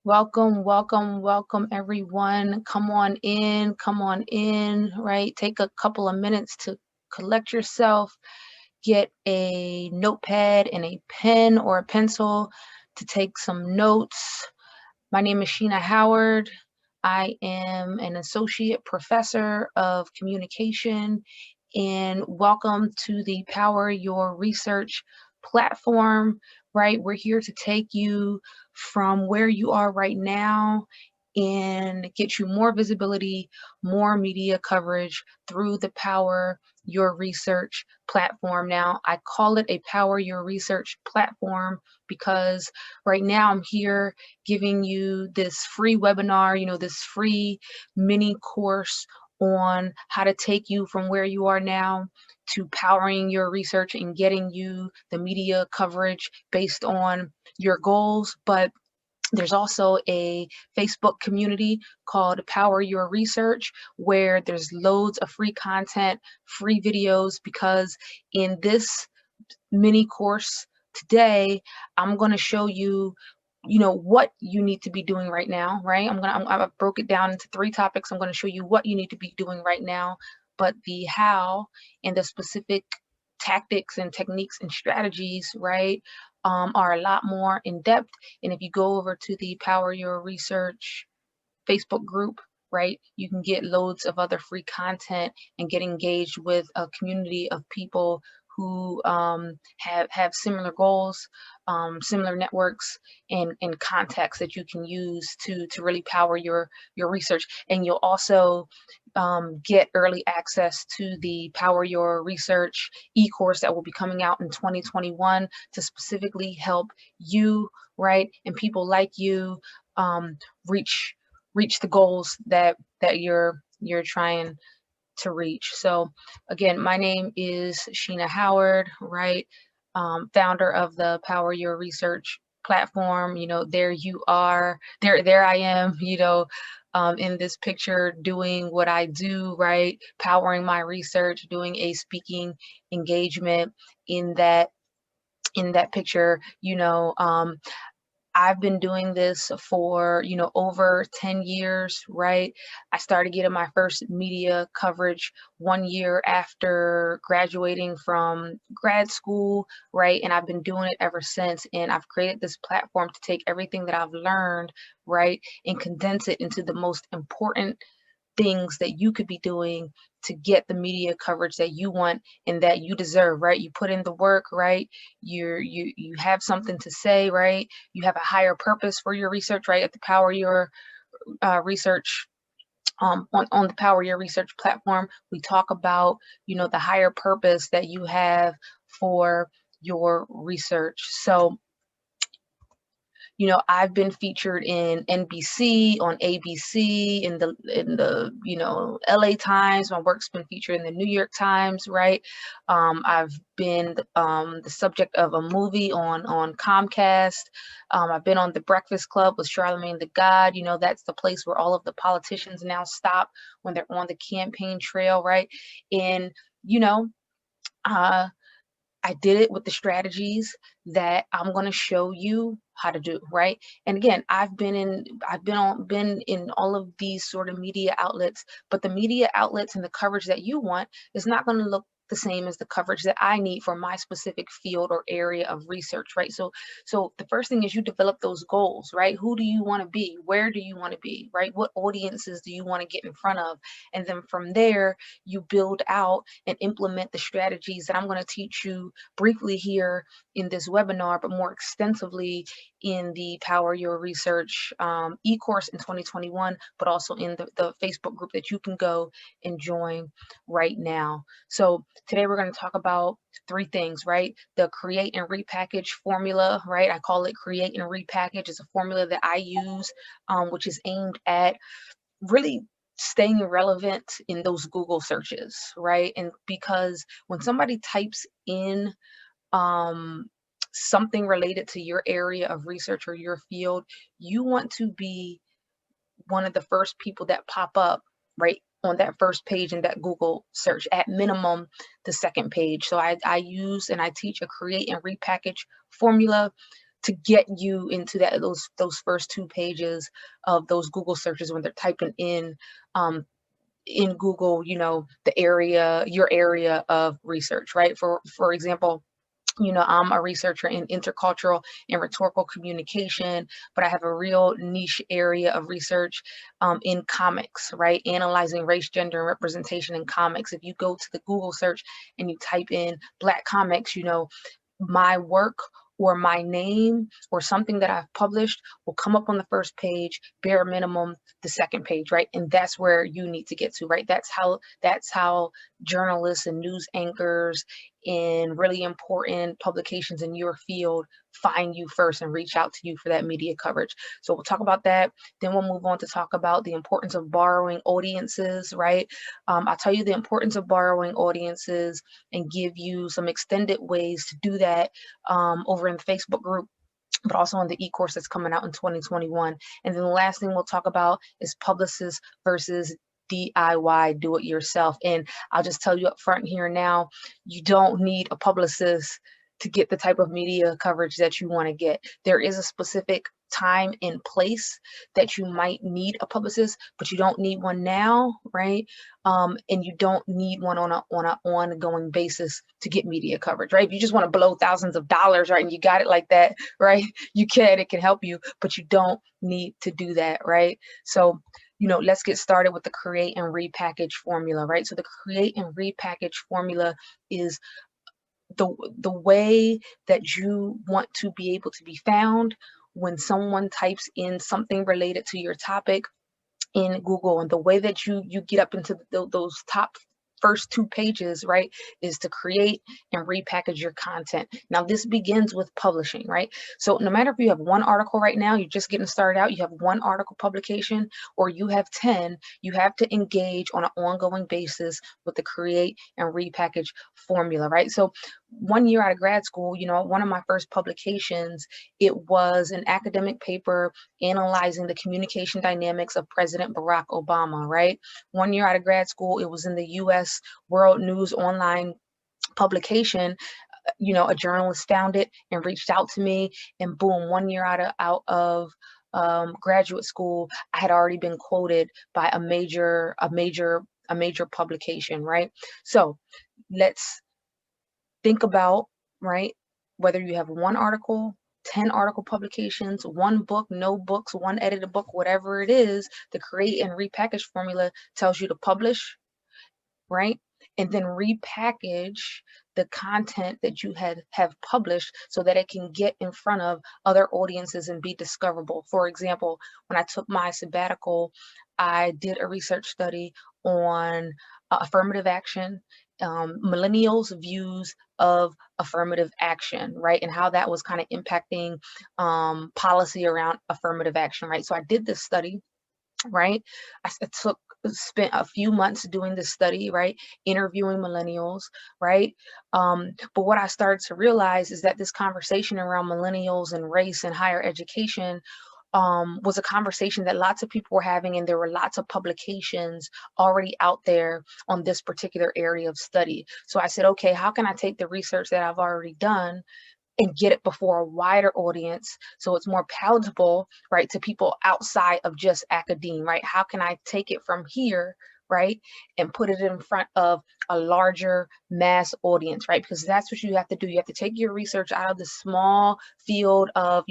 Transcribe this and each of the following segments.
Welcome, welcome, welcome, everyone. Come on in, right? Take a couple of minutes to collect yourself, get a notepad and a pen or a pencil to take some notes. My name is Sheena Howard. I am an associate professor of communication, and welcome to the Power Your Research platform, right? We're here to take you from where you are right now and get you more visibility, more media coverage through the Power Your Research platform. Now, I call it a Power Your Research platform because right now I'm here giving you this free webinar, this free mini course on how to take you from where you are now to powering your research and getting you the media coverage based on your goals. But there's also a Facebook community called Power Your Research, where there's loads of free content, free videos, because in this mini course today, I'm going to show you what you need to be doing right now, right? I broke it down into 3 topics. I'm going to show you what you need to be doing right now, but the how and the specific tactics and techniques and strategies, right, are a lot more in depth. And if you go over to the Power Your Research Facebook group, right, you can get loads of other free content and get engaged with a community of people who have similar goals, similar networks, and contacts that you can use to really power your research. And you'll also get early access to the Power Your Research e-course that will be coming out in 2021 to specifically help you, right, and people like you reach the goals that you're trying to reach. So again, my name is Sheena Howard, right? Founder of the Power Your Research platform. There you are. There I am, in this picture doing what I do, right? Powering my research, doing a speaking engagement in that picture. I've been doing this for, over 10 years, right? I started getting my first media coverage 1 year after graduating from grad school, right? And I've been doing it ever since. And I've created this platform to take everything that I've learned, right, and condense it into the most important things that you could be doing to get the media coverage that you want and that you deserve, right? You put in the work, right? You have something to say, right? You have a higher purpose for your research, right? At the Power Your Research, on the Power Your Research platform, we talk about, the higher purpose that you have for your research. So I've been featured in NBC, on ABC, in the LA Times. My work's been featured in the New York Times, right? I've been the subject of a movie on Comcast. I've been on The Breakfast Club with Charlemagne the God. That's the place where all of the politicians now stop when they're on the campaign trail, right? And you know, uh, I did it with the strategies that I'm going to show you how to do, right? And again, been in all of these sort of media outlets, but the media outlets and the coverage that you want is not going to look the same as the coverage that I need for my specific field or area of research, right? So the first thing is you develop those goals, right? Who do you want to be? Where do you want to be, right? What audiences do you want to get in front of? And then from there, you build out and implement the strategies that I'm going to teach you briefly here in this webinar, but more extensively in the Power Your Research e-course in 2021, but also in the Facebook group that you can go and join right now. So today we're going to talk about 3 things, right? The create and repackage formula, right? I call it create and repackage. It's a formula that I use, which is aimed at really staying relevant in those Google searches, right? And because when somebody types in something related to your area of research or your field, you want to be one of the first people that pop up, right, on that first page in that Google search, at minimum the second page. So I use and I teach a create and repackage formula to get you into those first 2 pages of those Google searches when they're typing in Google, your area of research, right? For example, I'm a researcher in intercultural and rhetorical communication, but I have a real niche area of research in comics, right? Analyzing race, gender, and representation in comics. If you go to the Google search and you type in Black comics, my work or my name or something that I've published will come up on the first page, bare minimum the second page, right? And that's where you need to get to, right? That's how journalists and news anchors in really important publications in your field find you first and reach out to you for that media coverage. So we'll talk about that. Then we'll move on to talk about the importance of borrowing audiences, right? I'll tell you the importance of borrowing audiences and give you some extended ways to do that over in the Facebook group, but also on the e-course that's coming out in 2021. And then the last thing we'll talk about is Publicist versus DIY, do it yourself. And I'll just tell you up front here now, you don't need a publicist to get the type of media coverage that you want to get. There is a specific time and place that you might need a publicist, but you don't need one now, right? And you don't need one on an ongoing basis to get media coverage, right? If you just want to blow thousands of dollars, right, and you got it like that, right, it can help you, but you don't need to do that, right? So let's get started with the create and repackage formula, right? So the create and repackage formula is the way that you want to be able to be found when someone types in something related to your topic in Google, and the way that you get up into those top first 2 pages, right, is to create and repackage your content. Now, this begins with publishing, right? So no matter if you have 1 article right now, you're just getting started out, you have 1 article publication, or you have 10, you have to engage on an ongoing basis with the create and repackage formula, right? So 1 year out of grad school, one of my first publications, it was an academic paper analyzing the communication dynamics of President Barack Obama, right? 1 year out of grad school, it was in the U.S. World News Online publication. A journalist found it and reached out to me, and boom, 1 year out of graduate school, I had already been quoted by a major publication, right? So let's think about, right, whether you have 1 article, 10 article publications, 1 book, no books, 1 edited book, whatever it is, the create and repackage formula tells you to publish, right? And then repackage the content that you have published so that it can get in front of other audiences and be discoverable. For example, when I took my sabbatical, I did a research study on affirmative action, millennials' views of affirmative action, right? And how that was kind of impacting policy around affirmative action, right? So I did this study, right? I spent a few months doing this study, right? Interviewing millennials, right? But what I started to realize is that this conversation around millennials and race and higher education was a conversation that lots of people were having, and there were lots of publications already out there on this particular area of study. So I said, okay, how can I take the research that I've already done and get it before a wider audience so it's more palatable, right, to people outside of just academia, right? How can I take it from here, right, and put it in front of a larger mass audience, right? Because that's what you have to do. You have to take your research out of the small field of,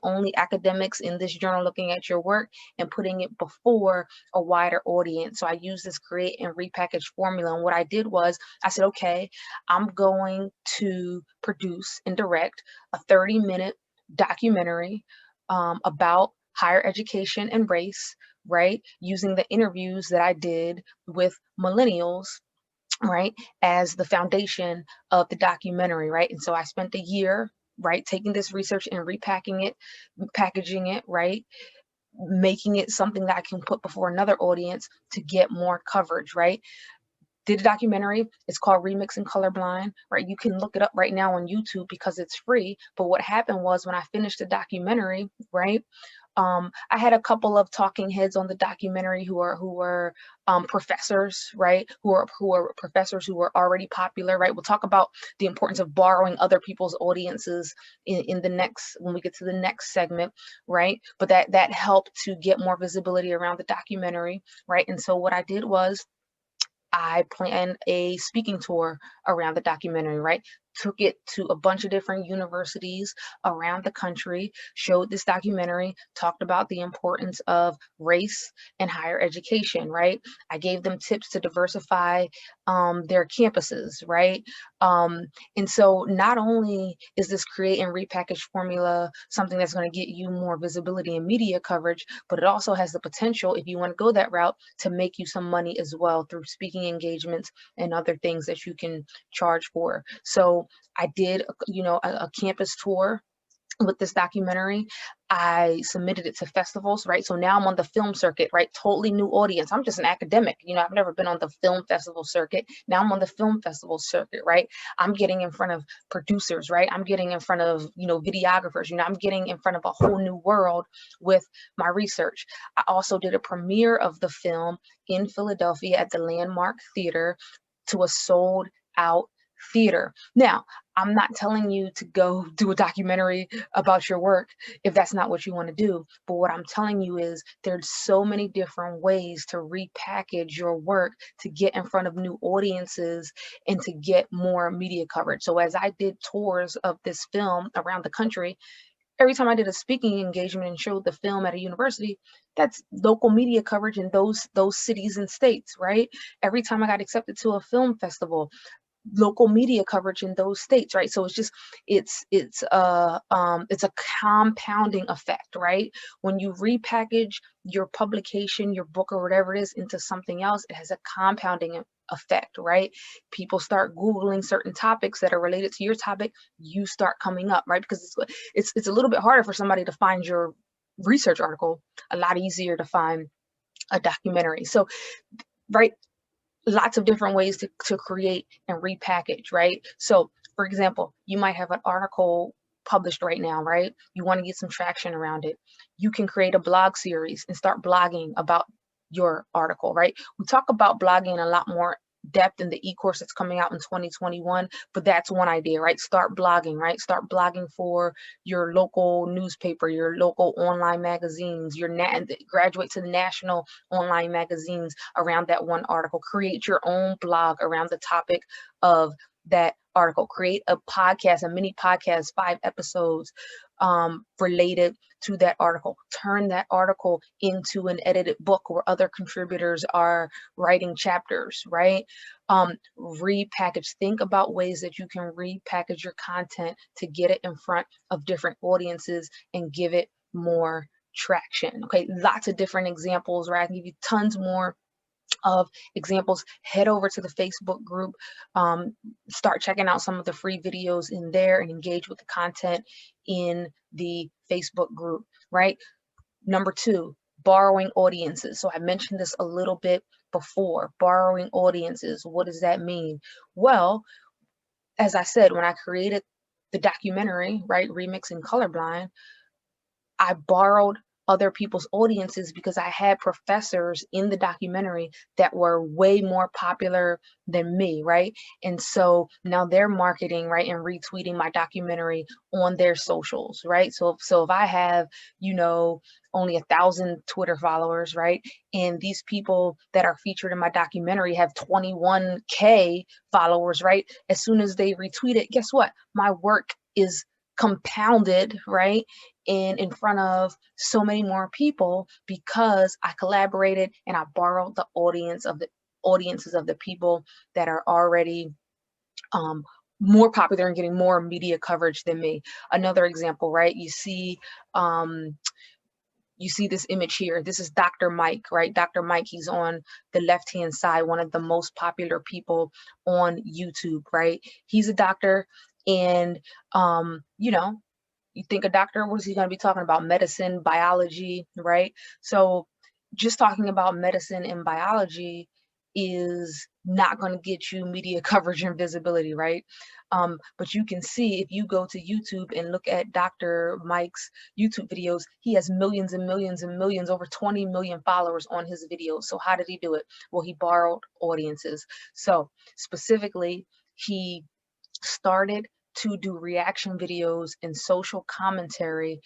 only academics in this journal looking at your work and putting it before a wider audience. So I use this create and repackage formula. And what I did was I said, okay, I'm going to produce and direct a 30-minute documentary about higher education and race, right? Using the interviews that I did with millennials, right, as the foundation of the documentary, right? And so I spent a year, right, taking this research and repacking it, packaging it, right, making it something that I can put before another audience to get more coverage, right? Did a documentary. It's called Remixing Colorblind, right? You can look it up right now on YouTube because it's free. But what happened was when I finished the documentary, right, I had a couple of talking heads on the documentary who were professors, right? Who are professors who were already popular, right? We'll talk about the importance of borrowing other people's audiences in the next, when we get to the next segment, right? But that helped to get more visibility around the documentary, right? And so what I did was I planned a speaking tour around the documentary, right? Took it to a bunch of different universities around the country, showed this documentary, talked about the importance of race and higher education, right? I gave them tips to diversify their campuses, right? Um, and so not only is this create and repackage formula something that's going to get you more visibility and media coverage, but it also has the potential, if you want to go that route, to make you some money as well through speaking engagements and other things that you can charge for. So I did, a campus tour with this documentary. I submitted it to festivals, right? So now I'm on the film circuit, right? Totally new audience. I'm just an academic, I've never been on the film festival circuit. Now I'm on the film festival circuit, right? I'm getting in front of producers, right? I'm getting in front of, videographers, I'm getting in front of a whole new world with my research. I also did a premiere of the film in Philadelphia at the Landmark Theater to a sold out theater. Now, I'm not telling you to go do a documentary about your work if that's not what you want to do. But what I'm telling you is there's so many different ways to repackage your work to get in front of new audiences and to get more media coverage. So as I did tours of this film around the country, every time I did a speaking engagement and showed the film at a university, that's local media coverage in those cities and states, right? Every time I got accepted to a film festival, local media coverage in those states, right? So it's a compounding effect, right? When you repackage your publication, your book or whatever it is into something else, it has a compounding effect, right? People start Googling certain topics that are related to your topic, you start coming up, right? Because it's a little bit harder for somebody to find your research article, a lot easier to find a documentary. So, right, lots of different ways to create and repackage, right? So for example, you might have an article published right now, right? You want to get some traction around it. You can create a blog series and start blogging about your article, right? We talk about blogging a lot more depth in the e-course that's coming out in 2021, but that's one idea, right? Start blogging, right? Start blogging for your local newspaper, your local online magazines, graduate to the national online magazines around that one article. Create your own blog around the topic of that article. Create a podcast, a mini podcast, 5 episodes related to that article. Turn that article into an edited book where other contributors are writing chapters, right? Repackage. Think about ways that you can repackage your content to get it in front of different audiences and give it more traction. Okay, lots of different examples, right? I can give you tons more of examples. Head over to the Facebook group, start checking out some of the free videos in there and engage with the content in the Facebook group, right? Number 2, borrowing audiences. So I mentioned this a little bit before. Borrowing audiences, what does that mean? Well, as I said, when I created the documentary, right, Remixing Colorblind, I borrowed other people's audiences because I had professors in the documentary that were way more popular than me, right? And so now they're marketing, right, and retweeting my documentary on their socials, right? So if I have, only 1,000 Twitter followers, right, and these people that are featured in my documentary have 21K followers, right? As soon as they retweet it, guess what? My work is compounded, right, and in front of so many more people because I collaborated and I borrowed the audiences of the people that are already more popular and getting more media coverage than me. Another example, right? You see this image here. This is Dr. Mike, right? Dr. Mike, he's on the left-hand side, one of the most popular people on YouTube, right? He's a doctor, and you think a doctor, what is he going to be talking about? Medicine, biology, right? So just talking about medicine and biology is not going to get you media coverage and visibility, right? But you can see if you go to YouTube and look at Dr. Mike's YouTube videos, he has millions and millions and millions, over 20 million followers on his videos. So how did he do it? Well, he borrowed audiences. So specifically, he started to do reaction videos and social commentary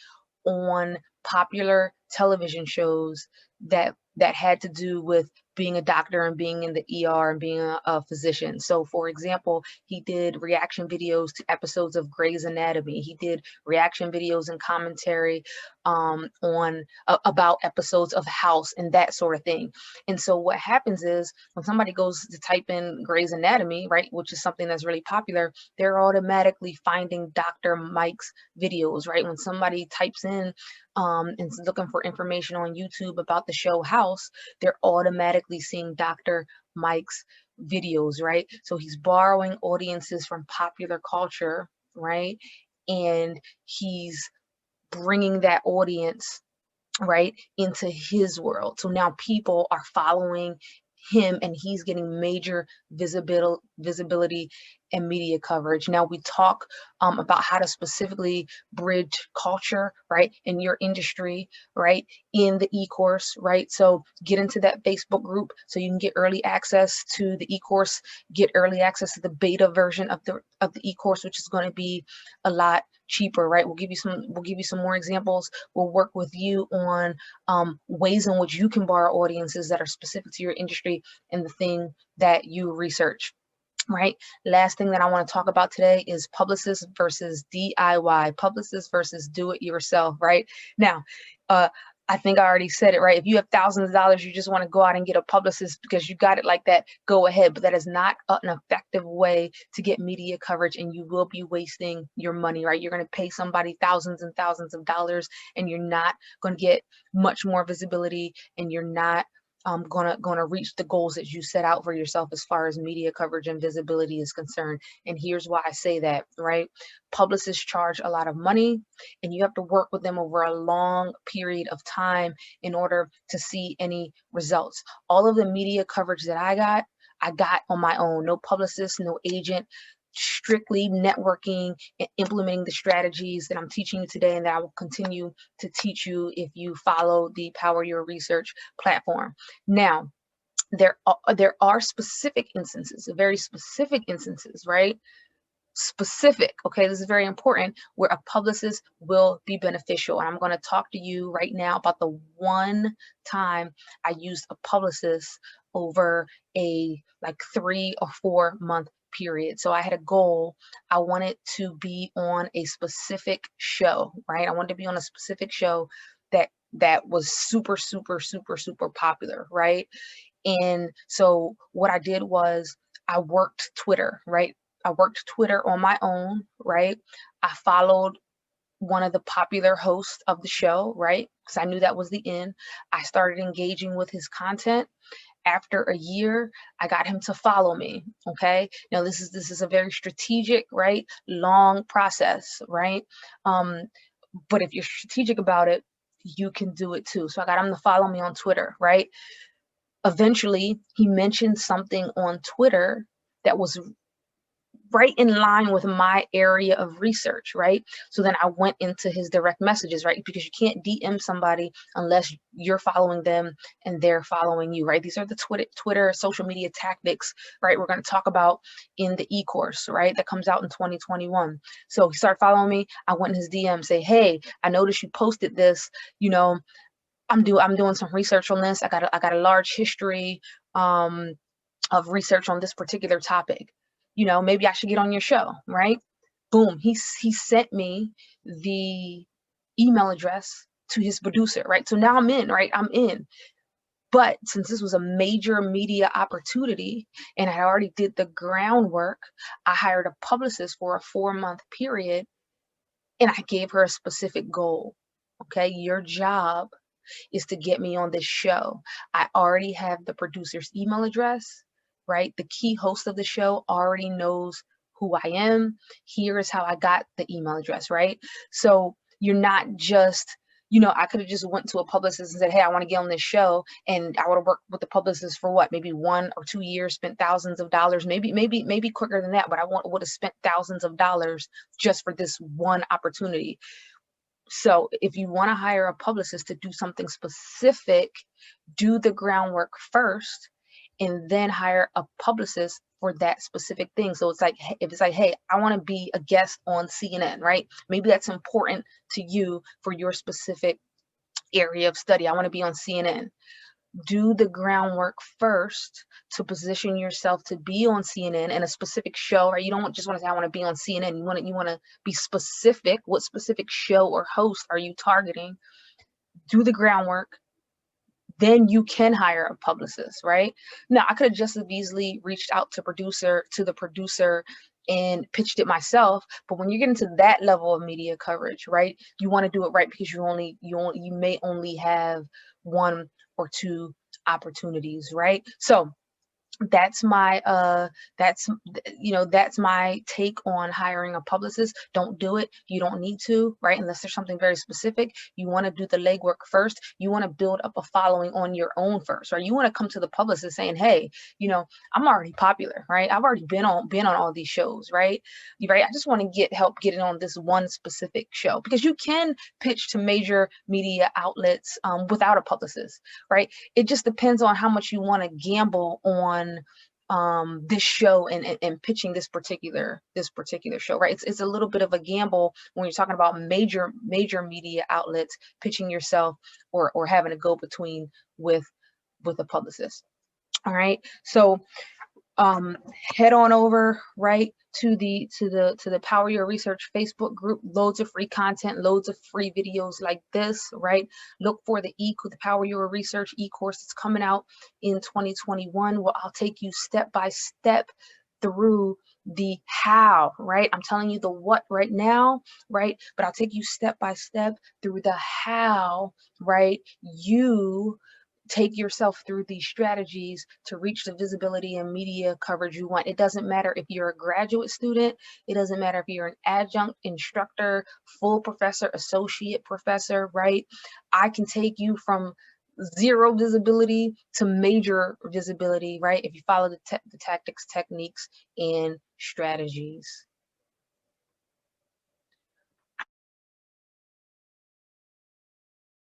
on popular television shows that had to do with being a doctor and being in the ER and being a physician. So for example, he did reaction videos to episodes of Grey's Anatomy. He did reaction videos and commentary about episodes of House and that sort of thing. And so what happens is when somebody goes to type in Grey's Anatomy, right, which is something that's really popular, they're automatically finding Dr. Mike's videos, right? When somebody types in and is looking for information on YouTube about the show House, they're automatically seeing Dr. Mike's videos, right? So he's borrowing audiences from popular culture, right? And he's bringing that audience, right, into his world. So now people are following him and he's getting major visibility and media coverage. Now we talk about how to specifically bridge culture, right, in your industry, right, in the e-course, right? So get into that Facebook group so you can get early access to the e-course, get early access to the beta version of the e-course, which is going to be a lot cheaper, right? We'll give you some more examples. We'll work with you on ways in which you can borrow audiences that are specific to your industry and the thing that you research, right? Last thing that I want to talk about today is Publicist versus DIY, Publicist versus do it yourself, right? Now, I think I already said it, right? If you have thousands of dollars, you just want to go out and get a publicist because you got it like that, go ahead. But that is not an effective way to get media coverage, and you will be wasting your money, right? You're going to pay somebody thousands and thousands of dollars, and you're not going to get much more visibility, and you're not gonna reach the goals that you set out for yourself as far as media coverage and visibility is concerned. And here's why I say that, right? Publicists charge a lot of money, and you have to work with them over a long period of time in order to see any results. All of the media coverage that I got on my own. No publicist, no agent, strictly networking and implementing the strategies that I'm teaching you today and that I will continue to teach you if you follow the Power Your Research platform. Now, there are specific instances, very specific instances, right? Specific, okay, this is very important, where a publicist will be beneficial. And I'm going to talk to you right now about the one time I used a publicist over a like 3 or 4 month period. So I had a goal. I wanted to be on a specific show, right? I wanted to be on a specific show that was super popular, right? And so what I did was I worked Twitter, right? I worked Twitter on my own, right? I followed one of the popular hosts of the show, right? Because I knew that was the end. I started engaging with his content. After a year, I got him to follow me, okay? Now this is a very strategic, right? Long process, right? But if you're strategic about it, you can do it too. So I got him to follow me on Twitter, right? Eventually, he mentioned something on Twitter that was right in line with my area of research, right? So then I went into his direct messages, right? Because you can't DM somebody unless you're following them and they're following you, right? These are the Twitter social media tactics, right? We're going to talk about in the e-course, right? That comes out in 2021. So he started following me. I went in his DM, say, hey, I noticed you posted this, you know, I'm doing some research on this. I got a large history of research on this particular topic. You know, maybe I should get on your show, right? Boom, he sent me the email address to his producer, right? So now I'm in, right? I'm in. But since this was a major media opportunity and I already did the groundwork, I hired a publicist for a 4-month period and I gave her a specific goal. Okay, your job is to get me on this show. I already have the producer's email address, right? The key host of the show already knows who I am. Here is how I got the email address, right? So you're not just, I could have just went to a publicist and said, hey, I want to get on this show. And I would have worked with the publicist for what, maybe 1 or 2 years, spent thousands of dollars, maybe quicker than that, but I would have spent thousands of dollars just for this one opportunity. So if you want to hire a publicist to do something specific, do the groundwork first and then hire a publicist for that specific thing. So it's like, if it's like, hey, I want to be a guest on CNN, right? Maybe that's important to you for your specific area of study. I want to be on CNN. Do the groundwork first to position yourself to be on CNN in a specific show, right? You don't just want to say, I want to be on CNN. You want to be specific. What specific show or host are you targeting? Do the groundwork. Then you can hire a publicist, right? Now, I could have just as easily reached out to the producer and pitched it myself. But when you get into that level of media coverage, right, you want to do it right, because you may only have 1 or 2 opportunities, right? So that's my that's my take on hiring a publicist. Don't do it. You don't need to, right? Unless there's something very specific. You want to do the legwork first. You want to build up a following on your own first, right? You want to come to the publicist saying, hey, I'm already popular, right? I've already been on all these shows, right? I just want to get help getting on this one specific show, because you can pitch to major media outlets without a publicist, right? It just depends on how much you want to gamble on this show and pitching this particular show, right? It's a little bit of a gamble when you're talking about major media outlets pitching yourself or having a go between with a publicist. All right, so head on over, right, to the Power Your Research Facebook group. Loads of free content, loads of free videos like this, right? Look for the Power Your Research e-course that's coming out in 2021. Well, I'll take you step by step through the how, right? I'm telling you the what right now, right? But I'll take you step by step through the how, right? You take yourself through these strategies to reach the visibility and media coverage you want. It doesn't matter if you're a graduate student. It doesn't matter if you're an adjunct, instructor, full professor, associate professor, right? I can take you from 0 visibility to major visibility, right? If you follow the tactics, techniques, and strategies.